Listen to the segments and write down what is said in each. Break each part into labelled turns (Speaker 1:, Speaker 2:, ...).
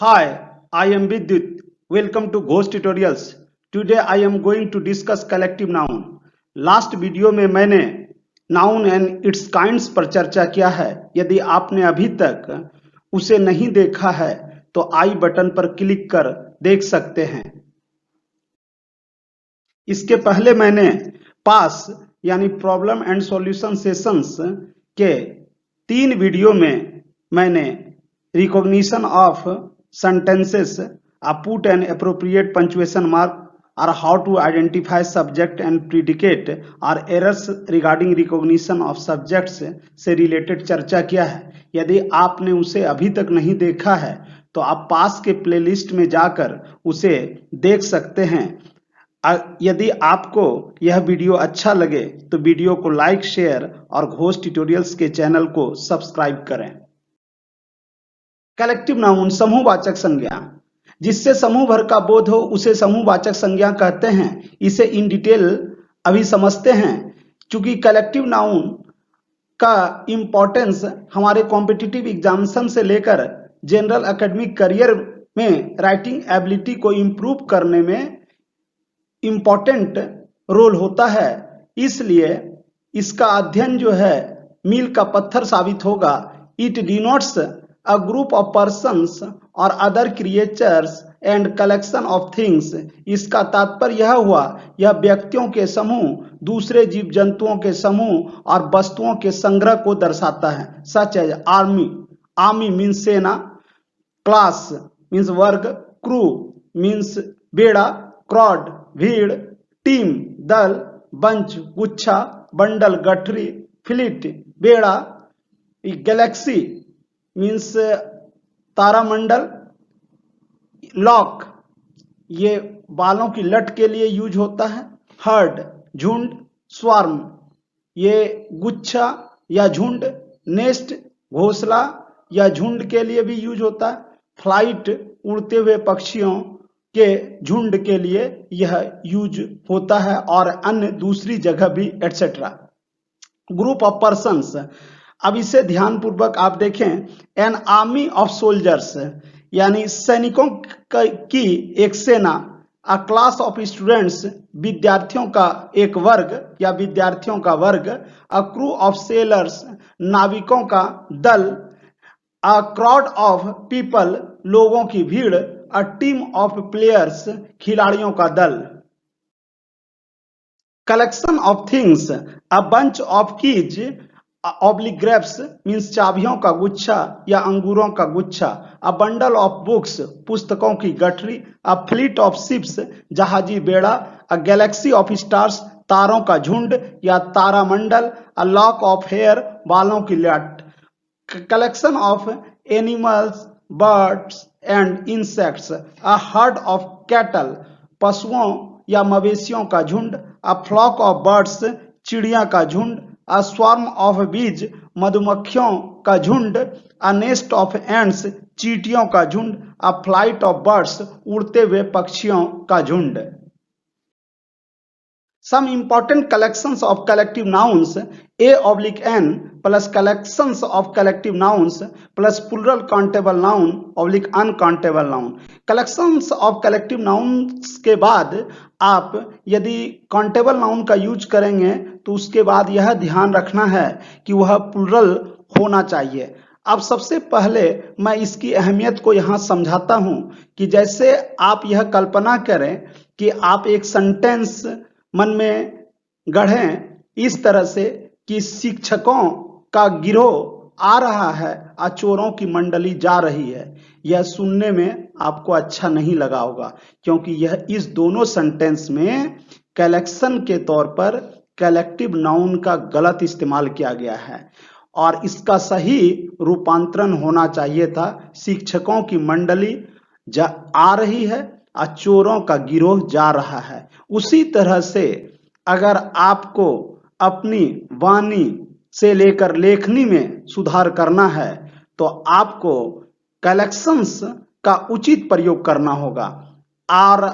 Speaker 1: Hi, I am Vidyut. Welcome to Ghost Tutorials. Today I am going to discuss collective noun. Last video में मैंने noun and it's kinds पर चर्चा किया है। यदि आपने अभी तक उसे नहीं देखा है तो आई बटन पर क्लिक कर देख सकते हैं। इसके पहले मैंने पास यानी प्रॉब्लम एंड सॉल्यूशन सेशंस के 3 वीडियो में मैंने recognition of sentences, put an appropriate punctuation mark, or how to identify subject and predicate or errors regarding recognition of subjects से रिलेटेड चर्चा किया है। यदि आपने उसे अभी तक नहीं देखा है तो आप पास के प्लेलिस्ट में जाकर उसे देख सकते हैं। यदि आपको यह वीडियो अच्छा लगे तो वीडियो को लाइक, शेयर और घोस्ट ट्यूटोरियल्स के चैनल को सब्सक्राइब करें। कलेक्टिव नाउन समूहवाचक संज्ञा, जिससे समूह भर का बोध हो उसे समूहवाचक संज्ञा कहते हैं। इसे इन डिटेल अभी समझते हैं। चूंकि कलेक्टिव नाउन का इंपॉर्टेंस हमारे कॉम्पिटिटिव एग्जामिनेशन से लेकर जनरल एकेडमिक करियर में राइटिंग एबिलिटी को इम्प्रूव करने में इम्पॉर्टेंट रोल होता है, इसलिए इसका अध्ययन जो है मील का पत्थर साबित होगा। It denotes a group of persons or other creatures and collection of things। इसका तात्पर्य यह हुआ, यह व्यक्तियों के समूह, दूसरे जीव जंतुओं के समूह और वस्तुओं के संग्रह को दर्शाता है। सच एज आर्मी मीन्स सेना, क्लास मीन्स वर्ग, क्रू मीन्स बेड़ा, क्राउड भीड़, टीम दल, बंच गुच्छा, बंडल गठरी, फ्लीट बेड़ा, गैलेक्सी मीन्स तारामंडल, लॉक ये बालों की लट के लिए यूज होता है, हर्ड झुंड, स्वार्म ये गुच्छा या झुंड, नेस्ट घोंसला या झुंड के लिए भी यूज होता है, फ्लाइट उड़ते हुए पक्षियों के झुंड के लिए यह यूज होता है और अन्य दूसरी जगह भी एटसेट्रा। ग्रुप ऑफ पर्सन्स, अब इसे ध्यान पूर्वक आप देखें। एन आर्मी ऑफ सोल्जर्स यानी सैनिकों की एक सेना, अ क्लास ऑफ स्टूडेंट्स विद्यार्थियों का एक वर्ग या विद्यार्थियों का वर्ग, अ क्रू ऑफ सेलर्स नाविकों का दल, अ क्राउड ऑफ पीपल लोगों की भीड़, अ टीम ऑफ प्लेयर्स खिलाड़ियों का दल। Collection of things, a bunch of keys oblique grapes means चाबियों का गुच्छा या अंगूरों का गुच्छा, अ बंडल ऑफ बुक्स पुस्तकों की गठरी, अ फ्लीट ऑफ शिप्स जहाजी बेड़ा, अ गैलेक्सी ऑफ स्टार्स तारों का झुंड या तारामंडल, अ लॉक ऑफ हेयर बालों की लट। Collection of animals birds and insects, a herd of cattle पशुओं या मवेशियों का झुंड, अ फ्लॉक ऑफ बर्ड्स चिड़िया का झुंड, a swarm of bees मधुमक्खियों का झुंड, a nest of ants चींटियों का झुंड, a flight of birds उड़ते हुए पक्षियों का झुंड। Some important collections of collective nouns, A/N plus collections of collective nouns plus plural countable noun / uncountable noun। collections of collective nouns के बाद आप यदि countable noun का यूज करेंगे तो उसके बाद यह ध्यान रखना है कि वह प्लूरल होना चाहिए। अब सबसे पहले मैं इसकी अहमियत को यहाँ समझाता हूँ कि जैसे आप यह कल्पना करें कि आप एक सेंटेंस मन में गढ़ें इस तरह से कि शिक्षकों का गिरोह आ रहा है और चोरों की मंडली जा रही है। यह सुनने में आपको अच्छा नहीं लगा होगा, क्योंकि यह इस दोनों सेंटेंस में कलेक्शन के तौर पर कलेक्टिव नाउन का गलत इस्तेमाल किया गया है और इसका सही रूपांतरण होना चाहिए था, शिक्षकों की मंडली आ रही है और चोरों का गिरोह जा रहा है। उसी तरह से अगर आपको अपनी वाणी से लेकर लेखनी में सुधार करना है तो आपको कलेक्शंस का उचित प्रयोग करना होगा और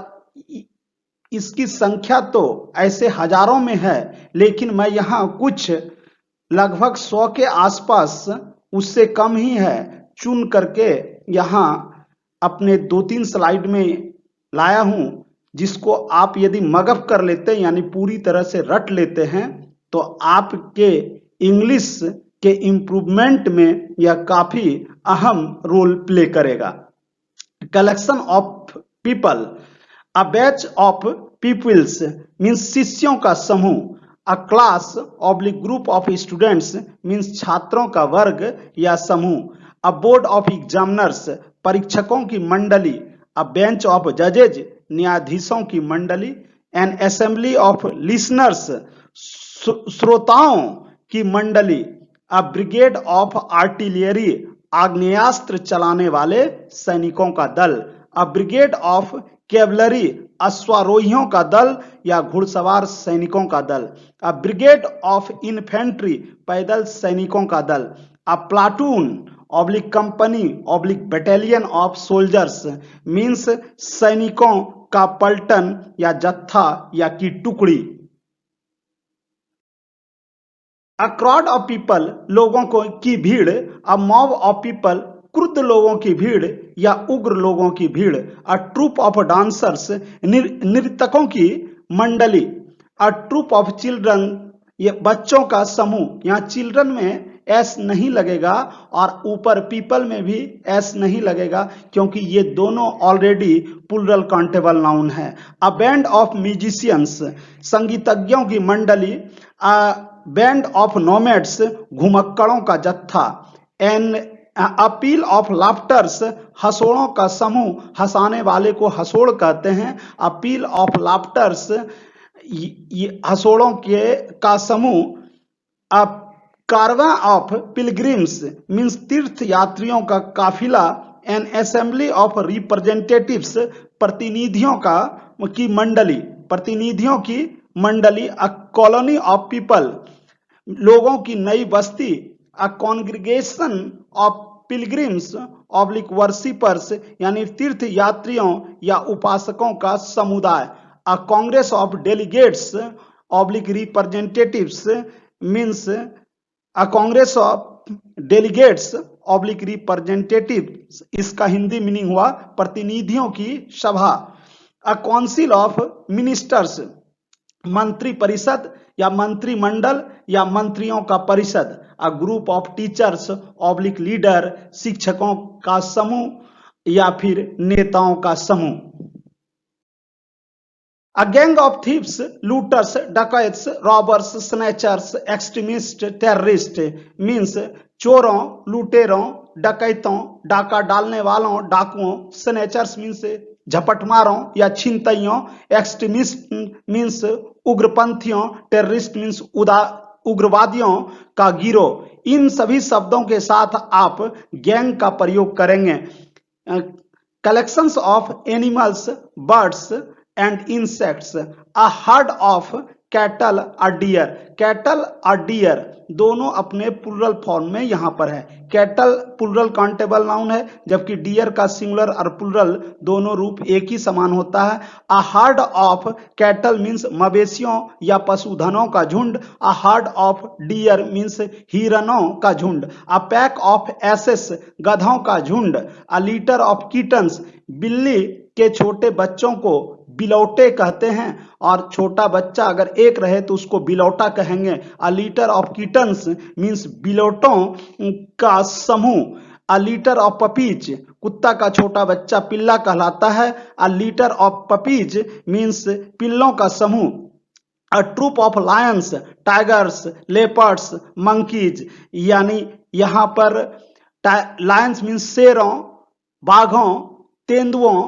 Speaker 1: इसकी संख्या तो ऐसे हजारों में है, लेकिन मैं यहाँ कुछ लगभग 100 के आसपास, उससे कम ही है, चुन करके यहाँ अपने 2-3 स्लाइड में लाया हूं, जिसको आप यदि मगअप कर लेते हैं यानी पूरी तरह से रट लेते हैं तो आपके इंग्लिश के इम्प्रूवमेंट में यह काफी अहम रोल प्ले करेगा। Collection of people, a batch of peoples means शिष्यों का समूह, a class oblique group of students means छात्रों का वर्ग या समूह, अ बोर्ड ऑफ एग्जामिनर्स परीक्षकों की मंडली, अ बेंच ऑफ जजेज न्यायाधीशों की मंडली, एन असेंबली ऑफ लिसनर्स श्रोताओं की मंडली, अ ब्रिगेड ऑफ आर्टिलरी आग्नेयास्त्र चलाने वाले सैनिकों का दल, अ ब्रिगेड ऑफ कैवलरी अश्वारोहियों का दल या घुड़सवार सैनिकों का दल, अ ब्रिगेड ऑफ इन्फेंट्री पैदल सैनिकों का दल, a platoon oblique company oblique battalion of soldiers means सैनिकों का पलटन या जत्था या की टुकड़ी। अ क्राउड ऑफ पीपल लोगों को की भीड़, अ मॉब ऑफ पीपल क्रुद्ध लोगों की भीड़ या उग्र लोगों की भीड़, अ ट्रूप ऑफ डांसर्स नर्तकों की मंडली, अ ट्रूप ऑफ चिल्ड्रन ये बच्चों का समूह, यहाँ चिल्ड्रन में एस नहीं लगेगा और ऊपर पीपल में भी एस नहीं लगेगा क्योंकि ये दोनों ऑलरेडी प्लूरल काउंटेबल नाउन है। अ बैंड ऑफ म्यूजिशियंस संगीतज्ञों की मंडली, अ बैंड ऑफ नोमैड्स घुमक्कड़ों का जत्था, एन अपील ऑफ लाफ्टर्स हंसोड़ों का समूह, हंसाने वाले को हंसोड़ कहते हैं। अपील ऑफ लाफ्टर्स हंसोड़ों के का समूह। अ कारवां ऑफ पिलग्रिम्स मीन्स तीर्थ यात्रियों का काफिला, एन असेंबली ऑफ रिप्रेजेंटेटिव्स प्रतिनिधियों का की मंडली, प्रतिनिधियों की मंडली। अ कॉलोनी ऑफ पीपल लोगों की नई बस्ती, a congregation of pilgrims oblique worshippers यानी तीर्थ यात्रियों या उपासकों का समुदाय, a congress of delegates oblique representatives means a congress of delegates oblique representatives, इसका हिंदी मीनिंग हुआ प्रतिनिधियों की सभा। अ काउंसिल ऑफ मिनिस्टर्स मंत्री परिषद या मंत्रिमंडल या मंत्रियों का परिषद। A group of teachers oblique leader शिक्षकों का समूह या फिर नेताओं का समूह। A gang of thieves, looters, dacoits, robbers, snatchers, extremists, terrorists means चोरों, लुटेरों, डकैतों, डाका डालने वालों, डाकुओं, स्नैचर्स मीन्स झपटमारों या छिनतइयों, एक्सट्रीमिस्ट मीन्स उग्रपंथियों, टेररिस्ट मीन्स उग्रवादियों का गिरोह। इन सभी शब्दों के साथ आप गैंग का प्रयोग करेंगे। Collections of animals, birds and insects, a herd of cattle or deer, cattle और deer दोनों अपने प्लूरल फॉर्म में यहां पर है। कैटल प्लूरल काउंटेबल नाउन है जबकि डियर का सिंगुलर और प्लूरल दोनों रूप एक ही समान होता है। A herd of cattle means मवेशियों या पशुधनों का झुंड, a herd of dear means हिरणों का झुंड, अ पैक ऑफ एसेस गधों का झुंड, अ लीटर ऑफ किटन्स बिल्ली के छोटे बच्चों को बिलौटे कहते हैं और छोटा बच्चा अगर एक रहे तो उसको बिलौटा कहेंगे। A litter of kittens means बिलौटों का समूह। अ लीटर ऑफ पपीज कुत्ता का छोटा बच्चा पिल्ला कहलाता है। A litter of puppies means पिल्लों का समूह। A troop of lions tigers leopards monkeys यानी यहाँ पर लायंस मीन्स शेरों बाघों तेंदुओं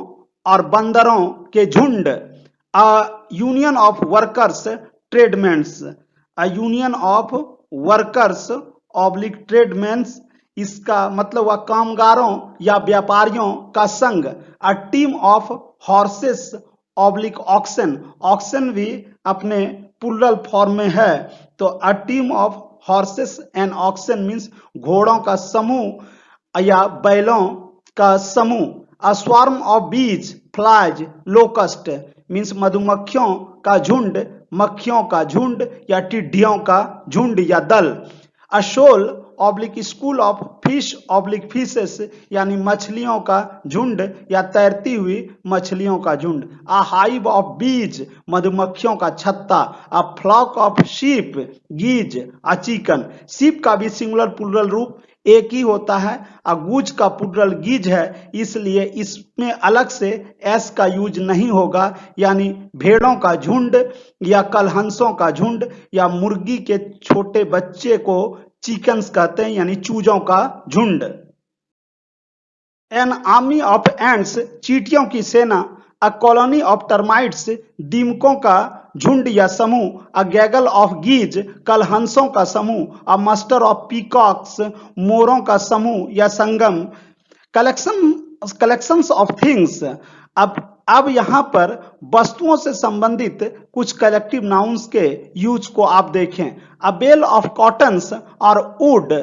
Speaker 1: और बंदरों के झुंड। A union of workers tradesmens, a union of workers oblique tradesmens इसका मतलब हुआ कामगारों या व्यापारियों का संघ। A team of horses oblique oxen, oxen भी अपने प्लूरल फॉर्म में है तो a team of horses and oxen means घोड़ों का समूह या बैलों का समूह। A swarm of bees flies locust means मधुमक्खियों का झुंड, मक्खियों का झुंड या टिड्डियों का झुंड या दल। A shoal oblique school of fish oblique fishes यानी मछलियों का झुंड या तैरती हुई मछलियों का झुंड। अ हाइव ऑफ बीज मधुमक्खियों का छत्ता। A flock of sheep geese. A chicken. Sheep का भी सिंगुलर प्लूरल रूप एक ही होता है। गूज का प्लूरल गीज है, इसलिए इसमें अलग से एस का यूज नहीं होगा, यानी भेड़ों का झुंड या कलहंसों का झुंड या मुर्गी के छोटे बच्चे को चिकन्स कहते हैं, यानी चूजों का झुंड। एन आर्मी ऑफ एंट्स चींटियों की सेना। अ कॉलोनी ऑफ टर्माइट्स दीमकों का झुंड या समूह। अ गैगल ऑफ गीज कलहंसों का समूह। अ मस्टर ऑफ पीकॉक्स मोरों का समूह या संगम। Collections of things. अब यहाँ पर वस्तुओं से संबंधित कुछ कलेक्टिव नाउन्स के यूज को आप देखें। अ बेल ऑफ कॉटन्स और वुड।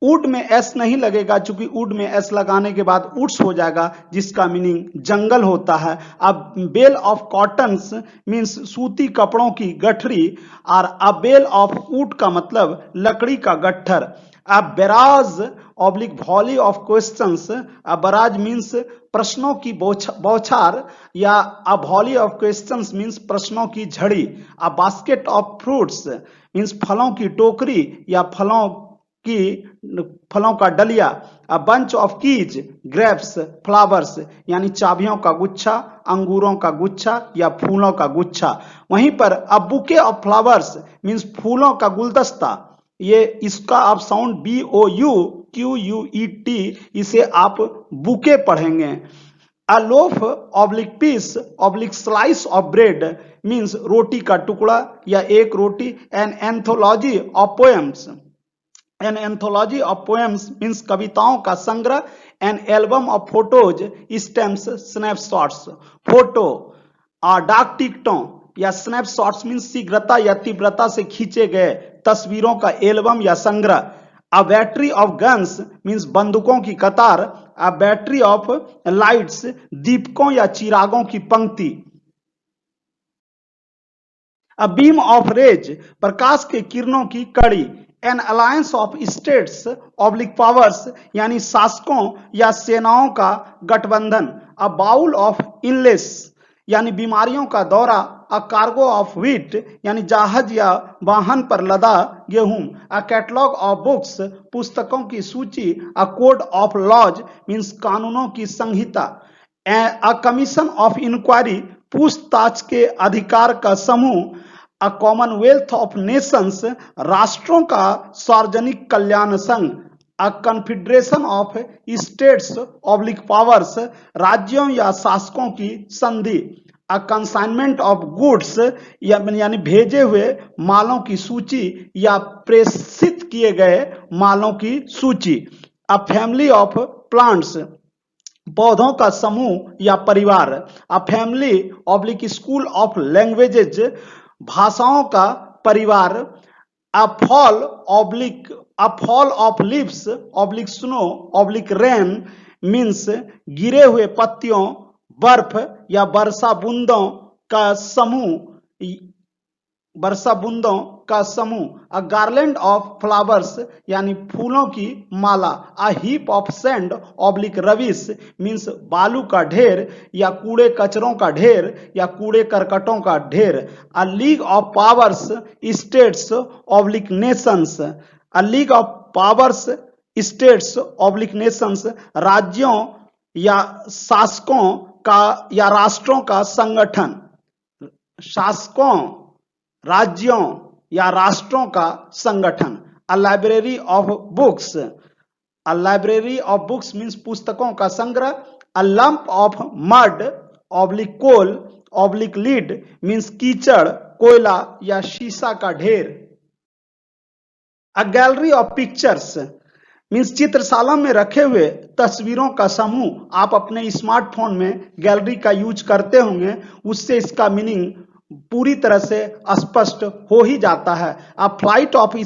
Speaker 1: वुड में एस नहीं लगेगा, चूंकि वुड में एस लगाने के बाद वुड्स हो जाएगा, जिसका मीनिंग जंगल होता है। अब बेल ऑफ कॉटन्स मीन्स सूती कपड़ों की गठरी, और अ बेल ऑफ वुड का मतलब लकड़ी का गट्ठर। A barrage oblique volley of questions. A barrage means प्रश्नों की बौछार, या a volley of questions means प्रश्नों की झड़ी। A basket of fruits means फलों की टोकरी या फलों का डलिया। A bunch of keys grapes flowers यानी चाबियों का गुच्छा, अंगूरों का गुच्छा या फूलों का गुच्छा। वहीं पर a bouquet of flowers means फूलों का गुलदस्ता। ये इसका आप साउंड BOUQUET, इसे आप बुके पढ़ेंगे। A loaf oblique piece oblique slice of bread means रोटी का टुकड़ा या एक रोटी। An anthology of poems. An anthology of poems means कविताओं का संग्रह। An album of photos stamps snapshots. Photo डाक टिकटों या स्नैपशॉट्स मीन्स शीघ्रता या तीव्रता से खींचे गए तस्वीरों का एल्बम या संग्रह। A battery of guns means बंदूकों की कतार। अ बैटरी ऑफ लाइट्स दीपकों या चिरागों की पंक्ति। अ बीम ऑफ रेज प्रकाश के किरणों की कड़ी। An alliance of states oblique powers यानी शासकों या सेनाओं का गठबंधन। अ बाउल ऑफ इनलेस यानी बीमारियों का दौरा। अ कार्गो ऑफ व्हीट यानी जहाज या वाहन पर लदा गेहूं। अ कैटलॉग ऑफ बुक्स पुस्तकों की सूची। A code of laws means कानूनों की संहिता। अ कमीशन ऑफ इंक्वायरी पूछताछ के अधिकार का समूह। अ कॉमनवेल्थ ऑफ नेशंस राष्ट्रों का सार्वजनिक कल्याण संघ। A confederation of states oblique powers राज्यों या शासकों की संधि। अ कंसाइनमेंट ऑफ गुड्स यानी भेजे हुए मालों की सूची या प्रेषित किए गए मालों की सूची। अ फैमिली ऑफ प्लांट्स पौधों का समूह या परिवार। A family oblique school of languages भाषाओं का परिवार। A fall of leaves oblique snow oblique rain means गिरे हुए पत्तियों, बर्फ या वर्षा बूंदों का समूह। अ गार्लैंड ऑफ फ्लावर्स यानी फूलों की माला। A heap of sand oblique rubbish means बालू का ढेर या कूड़े कचरों का ढेर या कूड़े करकटों का ढेर। A league of powers states oblique Nations. A league of powers states oblique Nations राज्यों या शासकों का या राष्ट्रों का संगठन। शासकों, राज्यों या राष्ट्रों का संगठन। A library of books. A library of books means पुस्तकों का संग्रह। A lump of mud oblique coal oblique lead means कीचड़, कोयला या शीशा का ढेर। A gallery of pictures means चित्रशाला में रखे हुए तस्वीरों का समूह। आप अपने स्मार्टफोन में गैलरी का यूज करते होंगे, उससे इसका मीनिंग पूरी तरह से स्पष्ट हो ही जाता है। A flight of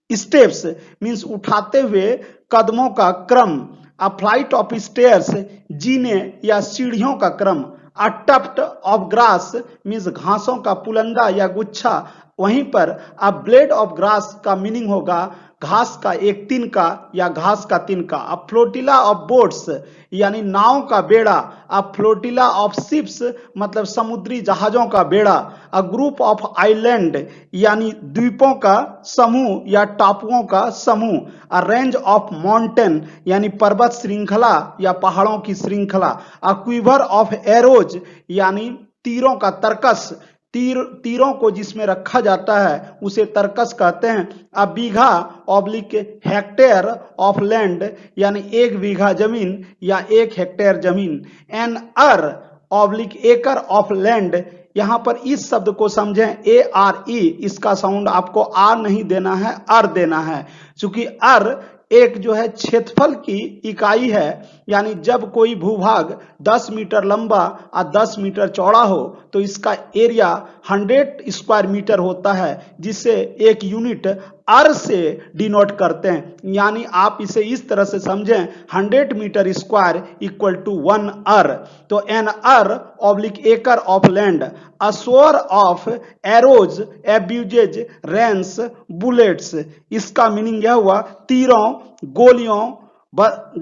Speaker 1: steps means उठाते हुए कदमों का क्रम। अ फ्लाइट ऑफ स्टेयर्स जीने या सीढ़ियों का क्रम। अ टफ्ट ऑफ ग्रास मीन्स घासों का पुलंदा या गुच्छा। वहीं पर अ ब्लेड ऑफ ग्रास का मीनिंग होगा घास का एक तिनका या घास का तिनका। अ फ्लोटिला ऑफ बोट्स यानी नाव का बेड़ा। अ फ्लोटिला ऑफ शिप्स मतलब समुद्री जहाजों का बेड़ा। अ ग्रुप ऑफ आइलैंड यानी द्वीपों का समूह या टापुओं का समूह। अ रेंज ऑफ माउंटेन यानी पर्वत श्रृंखला या पहाड़ों की श्रृंखला। अ क्विवर ऑफ एरोज यानी तीरों का तर्कस, तीरों को जिसमें रखा जाता है उसे तर्कस कहते हैं। अब बीघा ऑब्लिक हेक्टेयर ऑफ लैंड यानी एक बीघा जमीन या एक हेक्टेयर जमीन। एन अर ऑब्लिक एकड़ ऑफ लैंड, यहां पर इस शब्द को समझें, ARE, इसका साउंड आपको आर नहीं देना है, अर देना है। चूंकि अर एक जो है क्षेत्रफल की इकाई है, यानी जब कोई भूभाग 10 मीटर लंबा और 10 मीटर चौड़ा हो तो इसका एरिया 100 स्क्वायर मीटर होता है, जिसे एक यूनिट अर से डिनोट करते हैं। यानी आप इसे इस तरह से समझें, 100 मीटर स्क्वायर इक्वल टू 1 अर। तो एन अर ऑब्लिक एकड़ ऑफ लैंड। अ शोर of arrows abuses Reigns bullets, इसका मीनिंग यह हुआ तीरों, गोलियों,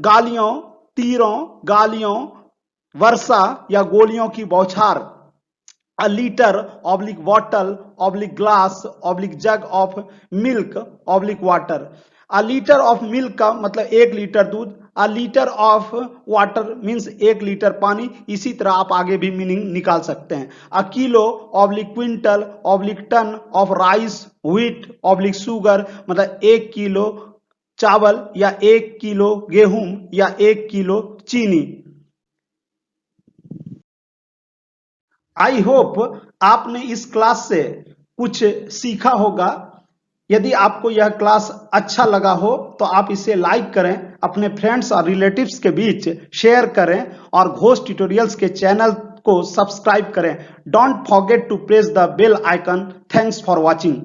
Speaker 1: गालियों, तीरों, गालियों, वर्षा या गोलियों की बौछार। अ litre oblique bottle oblique glass oblique jug of milk oblique water. A litter of milk का मतलब 1 लीटर दूध। अ litter of water means 1 litre पानी। इसी तरह आप आगे भी मीनिंग निकाल सकते हैं। A kilo oblique quintal oblique ton of rice wheat oblique sugar मतलब 1 किलो चावल या 1 किलो गेहूं या 1 किलो चीनी। आई होप आपने इस क्लास से कुछ सीखा होगा। यदि आपको यह क्लास अच्छा लगा हो तो आप इसे लाइक करें, अपने फ्रेंड्स और रिलेटिव्स के बीच शेयर करें और घोष ट्यूटोरियल्स के चैनल को सब्सक्राइब करें। Don't forget to press the bell icon. Thanks for watching.